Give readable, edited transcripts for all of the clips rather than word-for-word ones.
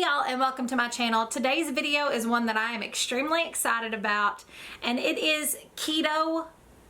Hey y'all, and welcome to my channel. Today's video is one that I am extremely excited about, and it is keto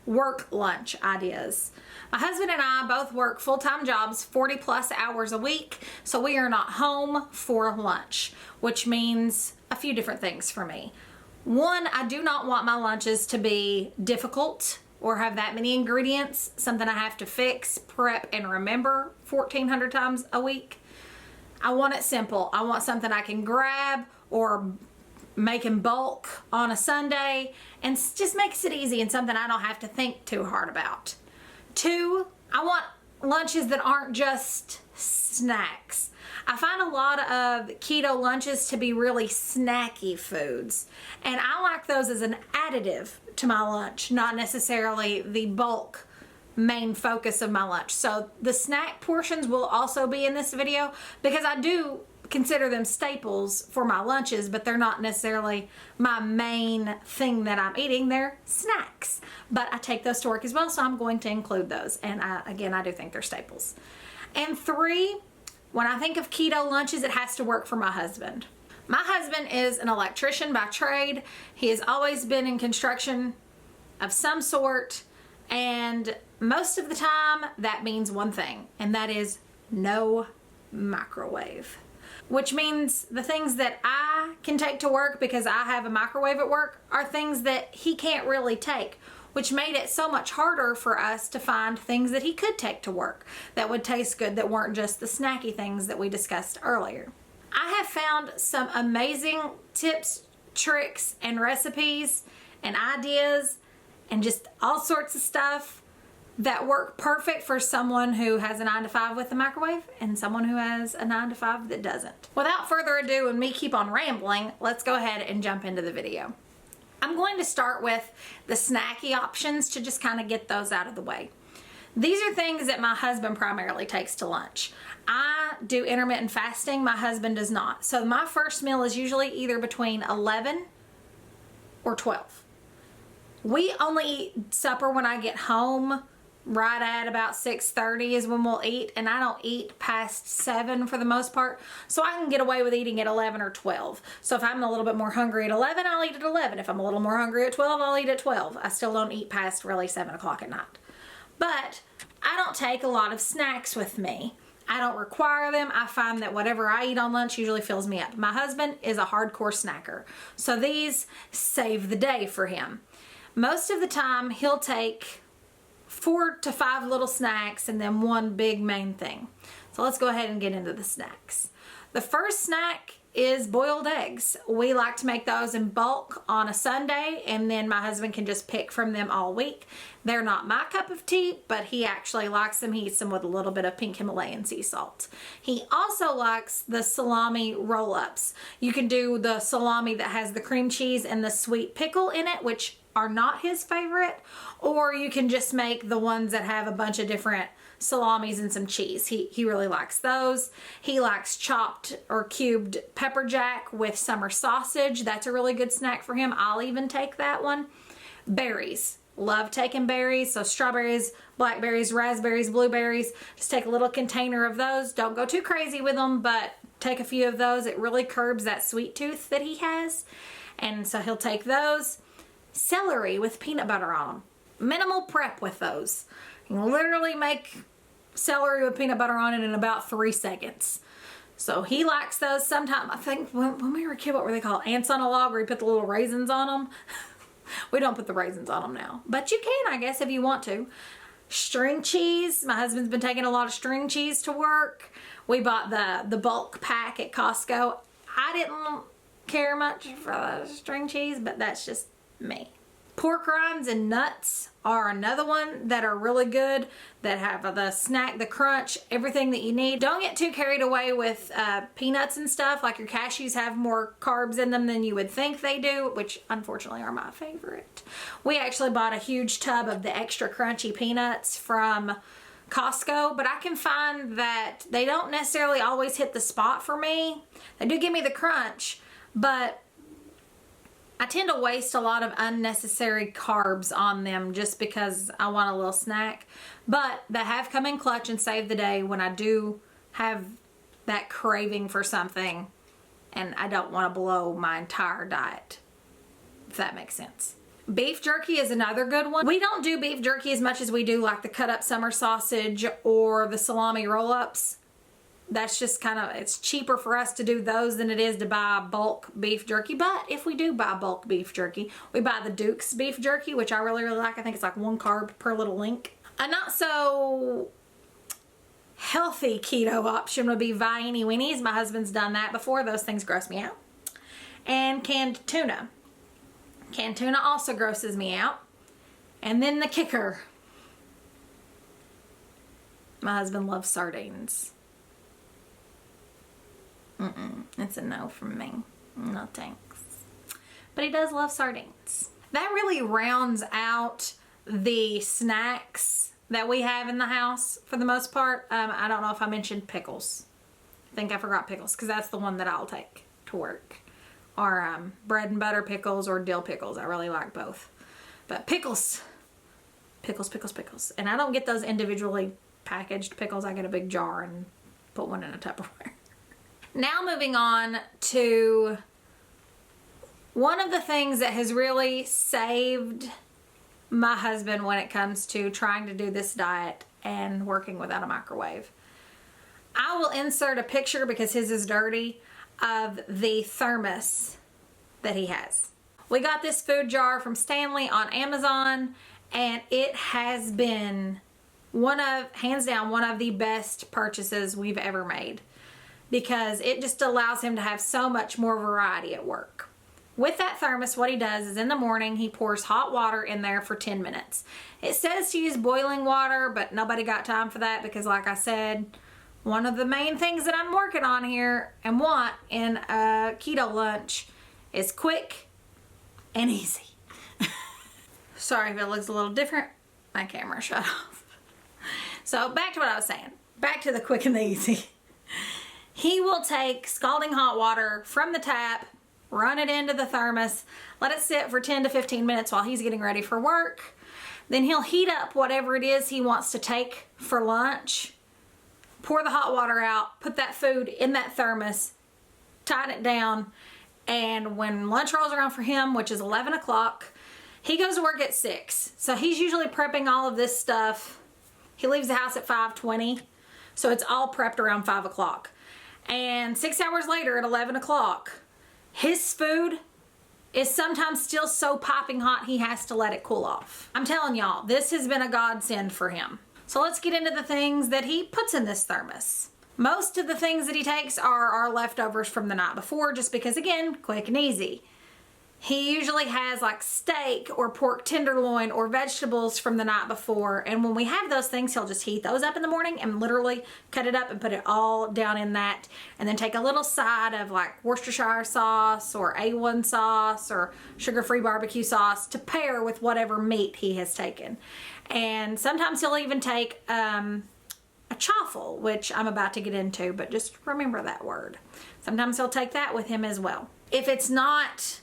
work lunch ideas. My husband and I both work full-time jobs, 40 plus hours a week, so we are not home for lunch, which means a few different things for me. One, I do not want my lunches to be difficult or have that many ingredients, something I have to fix, prep, and remember 1,400 times a week. I want it simple. I want something I can grab or make in bulk on a Sunday and just makes it easy and something I don't have to think too hard about. Two, I want lunches that aren't just snacks. I find a lot of keto lunches to be really snacky foods, and I like those as an additive to my lunch, not necessarily the bulk main focus of my lunch. So the snack portions will also be in this video because I do consider them staples for my lunches, but they're not necessarily my main thing that I'm eating. They're snacks, but I take those to work as well, so I'm going to include those. And again, I do think they're staples. And three, when I think of keto lunches, it has to work for my husband. My husband is an electrician by trade. He has always been in construction of some sort, and most of the time that means one thing, and that is no microwave. Which means the things that I can take to work because I have a microwave at work are things that he can't really take, which made it so much harder for us to find things that he could take to work that would taste good, that weren't just the snacky things that we discussed earlier. I have found some amazing tips, tricks, and recipes and ideas and just all sorts of stuff that work perfect for someone who has a 9-to-5 with a microwave and someone who has a 9-to-5 that doesn't. Without further ado and me keep on rambling, let's go ahead and jump into the video. I'm going to start with the snacky options to just kind of get those out of the way. These are things that my husband primarily takes to lunch. I do intermittent fasting, my husband does not. So my first meal is usually either between 11 or 12. We only eat supper when I get home. Right at about 6:30 is when we'll eat, and I don't eat past 7 for the most part, so I can get away with eating at 11 or 12. So if I'm a little bit more hungry at 11, I'll eat at 11. If I'm a little more hungry at 12, I'll eat at 12. I still don't eat past really 7 o'clock at night. But I don't take a lot of snacks with me. I don't require them. I find that whatever I eat on lunch usually fills me up. My husband is a hardcore snacker, so these save the day for him. Most of the time, he'll take 4 to 5 little snacks and then one big main thing. So let's go ahead and get into the snacks. The first snack is boiled eggs. We like to make those in bulk on a Sunday, and then my husband can just pick from them all week. They're not my cup of tea, but he actually likes them. He eats them with a little bit of pink Himalayan sea salt. He also likes the salami roll-ups. You can do the salami that has the cream cheese and the sweet pickle in it, which are not his favorite, or you can just make the ones that have a bunch of different salamis and some cheese. He really likes those. He likes chopped or cubed pepper jack with summer sausage. That's a really good snack for him. I'll even take that one. Berries. Love taking berries. So strawberries, blackberries, raspberries, blueberries. Just take a little container of those. Don't go too crazy with them, but take a few of those. It really curbs that sweet tooth that he has. And so he'll take those. Celery with peanut butter on them. Minimal prep with those. You can literally make celery with peanut butter on it in about 3 seconds. So he likes those. Sometimes, I think when we were a kid, what were they called? Ants on a log, where you put the little raisins on them. We don't put the raisins on them now, but you can, I guess, if you want to. String cheese. My husband's been taking a lot of string cheese to work. We bought the bulk pack at Costco. I didn't care much for the string cheese, but that's just me. Pork rinds and nuts are another one that are really good, that have the snack, the crunch, everything that you need. Don't get too carried away with peanuts and stuff. Like your cashews have more carbs in them than you would think they do, which unfortunately are my favorite. We actually bought a huge tub of the extra crunchy peanuts from Costco, but I can find that they don't necessarily always hit the spot for me. They do give me the crunch, but I tend to waste a lot of unnecessary carbs on them just because I want a little snack. But they have come in clutch and saved the day when I do have that craving for something and I don't want to blow my entire diet, if that makes sense. Beef jerky is another good one. We don't do beef jerky as much as we do like the cut up summer sausage or the salami roll-ups. That's just kind of, it's cheaper for us to do those than it is to buy bulk beef jerky. But if we do buy bulk beef jerky, we buy the Duke's beef jerky, which I really, really like. I think it's like 1 carb per little link. A not so healthy keto option would be Vienny Weenies. My husband's done that before. Those things gross me out. And canned tuna. Canned tuna also grosses me out. And then the kicker. My husband loves sardines. It's a no from me. No thanks. But he does love sardines. That really rounds out the snacks that we have in the house for the most part. I don't know if I mentioned pickles. I think I forgot pickles because that's the one that I'll take to work. Or bread and butter pickles or dill pickles. I really like both. But pickles. Pickles, pickles, pickles. And I don't get those individually packaged pickles. I get a big jar and put one in a Tupperware. Now moving on to one of the things that has really saved my husband when it comes to trying to do this diet and working without a microwave. I will insert a picture because his is dirty of the thermos that he has. We got this food jar from Stanley on Amazon and it has been hands down, one of the best purchases we've ever made. Because it just allows him to have so much more variety at work. With that thermos, what he does is in the morning, he pours hot water in there for 10 minutes. It says to use boiling water, but nobody got time for that because like I said, one of the main things that I'm working on here and want in a keto lunch is quick and easy. Sorry if it looks a little different. My camera shut off. So back to what I was saying. Back to the quick and the easy. He will take scalding hot water from the tap, run it into the thermos, let it sit for 10 to 15 minutes while he's getting ready for work. Then he'll heat up whatever it is he wants to take for lunch, pour the hot water out, put that food in that thermos, tighten it down, and when lunch rolls around for him, which is 11 o'clock, he goes to work at 6. So he's usually prepping all of this stuff. He leaves the house at 5:20, so it's all prepped around 5 o'clock. And 6 hours later at 11 o'clock, his food is sometimes still so piping hot he has to let it cool off. I'm telling y'all, this has been a godsend for him. So let's get into the things that he puts in this thermos. Most of the things that he takes are our leftovers from the night before, just because, again, quick and easy. He usually has like steak or pork tenderloin or vegetables from the night before. And when we have those things, he'll just heat those up in the morning and literally cut it up and put it all down in that. And then take a little side of like Worcestershire sauce or A1 sauce or sugar-free barbecue sauce to pair with whatever meat he has taken. And sometimes he'll even take a chaffle, which I'm about to get into, but just remember that word. Sometimes he'll take that with him as well. If it's not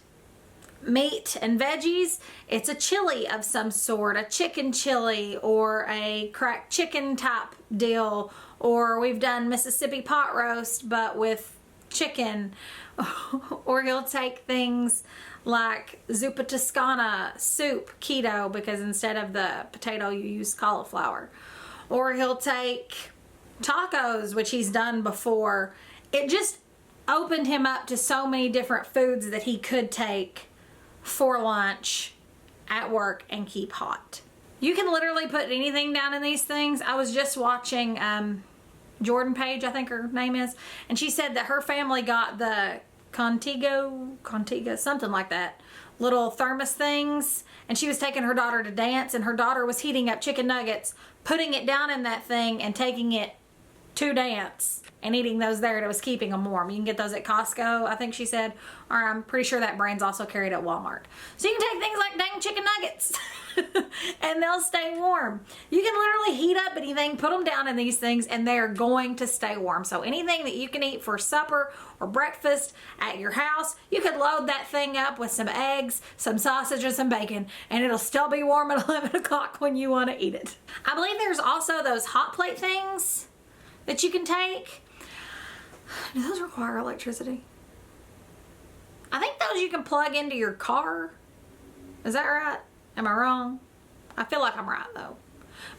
meat and veggies, it's a chili of some sort, a chicken chili or a cracked chicken type deal, or we've done Mississippi pot roast but with chicken, or he'll take things like zuppa toscana soup keto because instead of the potato you use cauliflower, or he'll take tacos, which he's done before. It just opened him up to so many different foods that he could take for lunch at work and keep hot. You can literally put anything down in these things. I was just watching Jordan Page, I think her name is, and she said that her family got the Contigo, something like that, little thermos things, and she was taking her daughter to dance, and her daughter was heating up chicken nuggets, putting it down in that thing and taking it to dance and eating those there. It was keeping them warm. You can get those at Costco, I think she said, or I'm pretty sure that brand's also carried at Walmart. So you can take things like dang chicken nuggets and they'll stay warm. You can literally heat up anything, put them down in these things, and they're going to stay warm. So anything that you can eat for supper or breakfast at your house, you could load that thing up with some eggs, some sausage, and some bacon, and it'll still be warm at 11 o'clock when you want to eat it. I believe there's also those hot plate things that you can take. Do those require electricity? those you can plug into your car. Is that right? Am I wrong? I feel like I'm right though,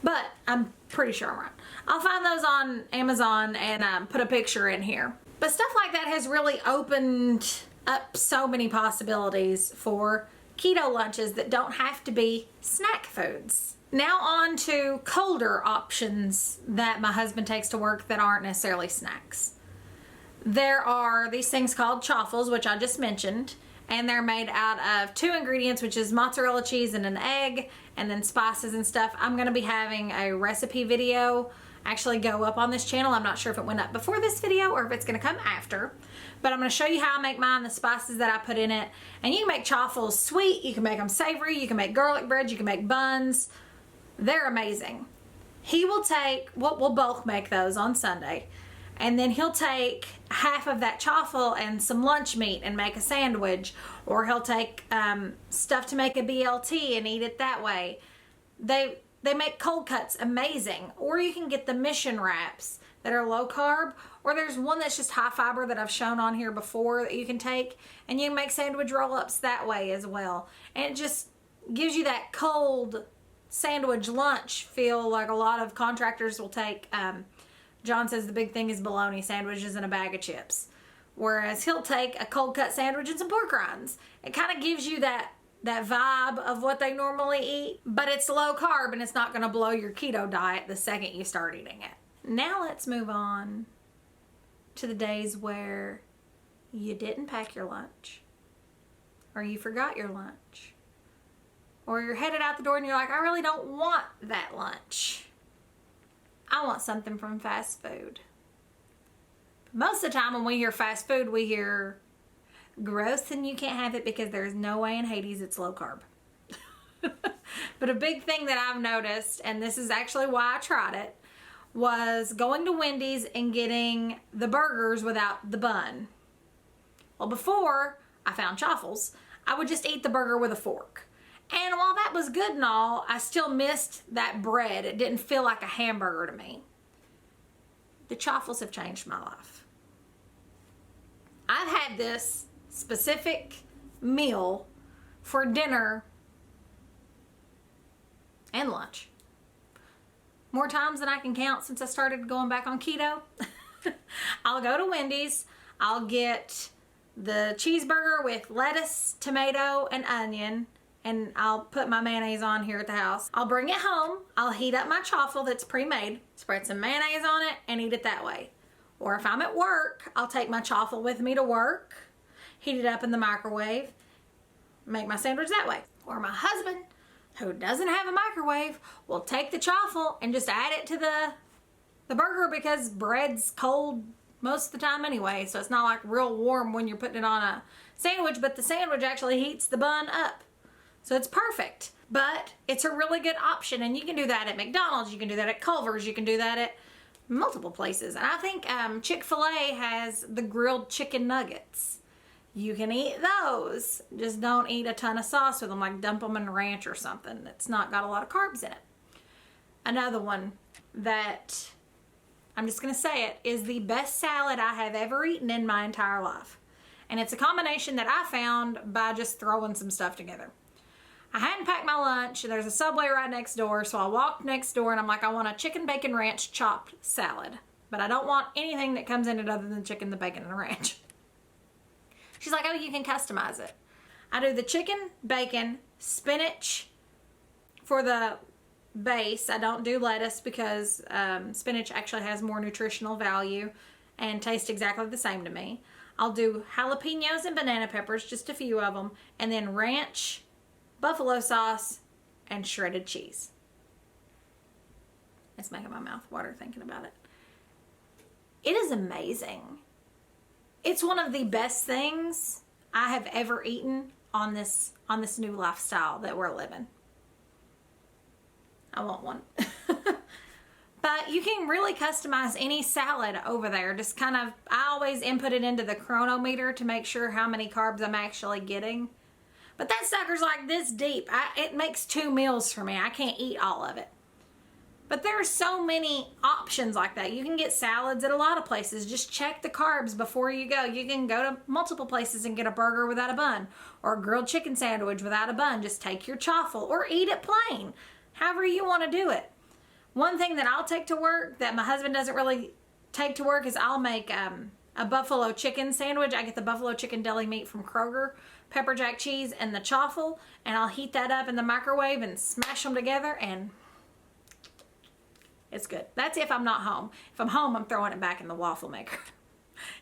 but I'm pretty sure I'm right. I'll find those on Amazon and put a picture in here. But stuff like that has really opened up so many possibilities for keto lunches that don't have to be snack foods. Now on to colder options that my husband takes to work that aren't necessarily snacks. There are these things called chaffles, which I just mentioned, and they're made out of 2 ingredients, which is mozzarella cheese and an egg, and then spices and stuff. I'm going to be having a recipe video actually go up on this channel. I'm not sure if it went up before this video or if it's going to come after, but I'm going to show you how I make mine, the spices that I put in it. And you can make chaffles sweet, you can make them savory, you can make garlic bread, you can make buns. They're amazing. He will take, we'll both make those on Sunday, and then he'll take half of that chaffle and some lunch meat and make a sandwich, or he'll take stuff to make a BLT and eat it that way. They make cold cuts amazing, or you can get the mission wraps that are low carb, or there's one that's just high fiber that I've shown on here before that you can take, and you can make sandwich roll-ups that way as well. And it just gives you that cold sandwich lunch feel like a lot of contractors will take. John says the big thing is bologna sandwiches and a bag of chips, whereas he'll take a cold cut sandwich and some pork rinds. It kind of gives you that vibe of what they normally eat, but it's low carb and it's not going to blow your keto diet the second you start eating it. Now let's move on to the days where you didn't pack your lunch, or you forgot your lunch, or you're headed out the door and you're like, I really don't want that lunch. I want something from fast food. Most of the time when we hear fast food, we hear gross and you can't have it because there's no way in Hades it's low carb. But a big thing that I've noticed, and this is actually why I tried it, was going to Wendy's and getting the burgers without the bun. Well, before I found chaffles, I would just eat the burger with a fork. And while that was good and all, I still missed that bread. It didn't feel like a hamburger to me. The chaffles have changed my life. I've had this specific meal for dinner and lunch more times than I can count since I started going back on keto. I'll go to Wendy's. I'll get the cheeseburger with lettuce, tomato, and onion. And I'll put my mayonnaise on here at the house. I'll bring it home. I'll heat up my chaffle that's pre-made, spread some mayonnaise on it, and eat it that way. Or if I'm at work, I'll take my chaffle with me to work, heat it up in the microwave, make my sandwich that way. Or my husband, who doesn't have a microwave, will take the chaffle and just add it to the burger, because bread's cold most of the time anyway, so it's not like real warm when you're putting it on a sandwich, but the sandwich actually heats the bun up. So it's perfect, but it's a really good option, and you can do that at McDonald's, you can do that at Culver's, you can do that at multiple places. And I think Chick-fil-A has the grilled chicken nuggets. You can eat those, just don't eat a ton of sauce with them, like dump them in ranch or something that's not got a lot of carbs in it. Another one that, I'm just gonna say it, is the best salad I have ever eaten in my entire life. And it's a combination that I found by just throwing some stuff together. I hadn't packed my lunch. There's a Subway right next door, so I walked next door and I'm like, I want a chicken bacon ranch chopped salad, but I don't want anything that comes in it other than chicken, the bacon, and the ranch. She's like, oh, you can customize it. I do the chicken, bacon, spinach for the base. I don't do lettuce because spinach actually has more nutritional value and tastes exactly the same to me. I'll do jalapenos and banana peppers, just a few of them, and then ranch, buffalo sauce, and shredded cheese. It's making my mouth water thinking about it. It is amazing. It's one of the best things I have ever eaten on this new lifestyle that we're living. I want one. But you can really customize any salad over there. Just kind of, I always input it into the chronometer to make sure how many carbs I'm actually getting. But that sucker's like this deep. It makes 2 meals for me. I can't eat all of it. But there are so many options like that. You can get salads at a lot of places. Just check the carbs before you go. You can go to multiple places and get a burger without a bun, or a grilled chicken sandwich without a bun. Just take your chaffle or eat it plain, however you want to do it. One thing that I'll take to work that my husband doesn't really take to work is I'll make a buffalo chicken sandwich. I get the buffalo chicken deli meat from Kroger, pepper jack cheese, and the chaffle, and I'll heat that up in the microwave and smash them together, and it's good. That's if I'm not home. If I'm home, I'm throwing it back in the waffle maker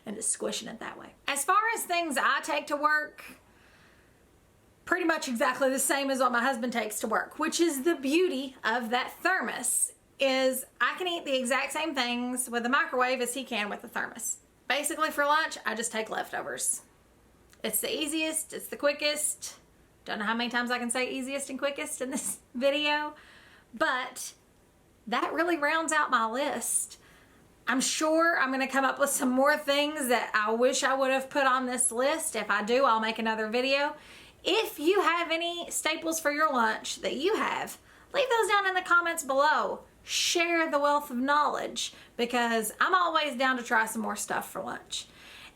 and just squishing it that way. As far as things I take to work, pretty much exactly the same as what my husband takes to work, which is the beauty of that thermos, is I can eat the exact same things with the microwave as he can with the thermos. Basically for lunch, I just take leftovers. It's the easiest, it's the quickest. Don't know how many times I can say easiest and quickest in this video, but that really rounds out my list. I'm sure I'm gonna come up with some more things that I wish I would have put on this list. If I do, I'll make another video. If you have any staples for your lunch that you have, leave those down in the comments below. Share the wealth of knowledge, because I'm always down to try some more stuff for lunch.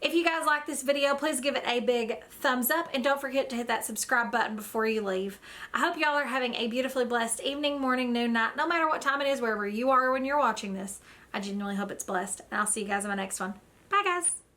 If you guys like this video, please give it a big thumbs up, and don't forget to hit that subscribe button before you leave. I hope y'all are having a beautifully blessed evening, morning, noon, night, no matter what time it is, wherever you are when you're watching this. I genuinely hope it's blessed, and I'll see you guys in my next one. Bye, guys.